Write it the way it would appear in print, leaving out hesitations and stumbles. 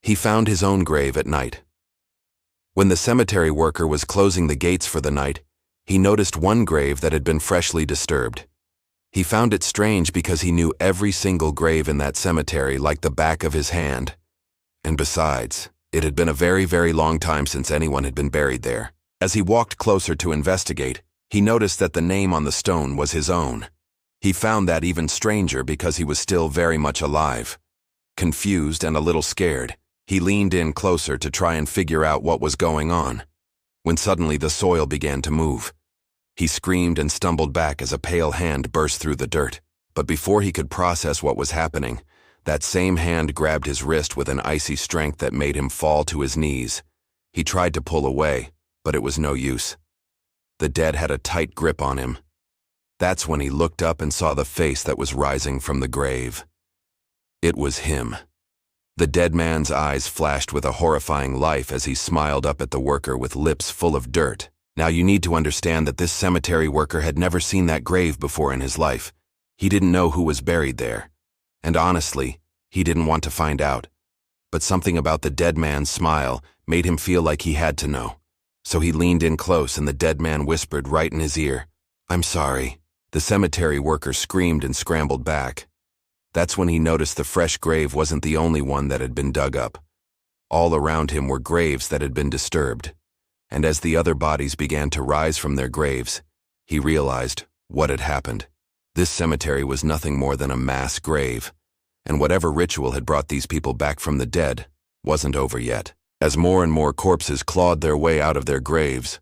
He found his own grave at night. When the cemetery worker was closing the gates for the night, he noticed one grave that had been freshly disturbed. He found it strange because he knew every single grave in that cemetery like the back of his hand. And besides, it had been a very, very long time since anyone had been buried there. As he walked closer to investigate, he noticed that the name on the stone was his own. He found that even stranger because he was still very much alive. Confused and a little scared, he leaned in closer to try and figure out what was going on, when suddenly the soil began to move. He screamed and stumbled back as a pale hand burst through the dirt. But before he could process what was happening, that same hand grabbed his wrist with an icy strength that made him fall to his knees. He tried to pull away, but it was no use. The dead had a tight grip on him. That's when he looked up and saw the face that was rising from the grave. It was him. The dead man's eyes flashed with a horrifying life as he smiled up at the worker with lips full of dirt. Now you need to understand that this cemetery worker had never seen that grave before in his life. He didn't know who was buried there. And honestly, he didn't want to find out. But something about the dead man's smile made him feel like he had to know. So he leaned in close and the dead man whispered right in his ear, "I'm sorry." The cemetery worker screamed and scrambled back. That's when he noticed the fresh grave wasn't the only one that had been dug up. All around him were graves that had been disturbed. And as the other bodies began to rise from their graves, he realized what had happened. This cemetery was nothing more than a mass grave, and whatever ritual had brought these people back from the dead wasn't over yet. As more and more corpses clawed their way out of their graves,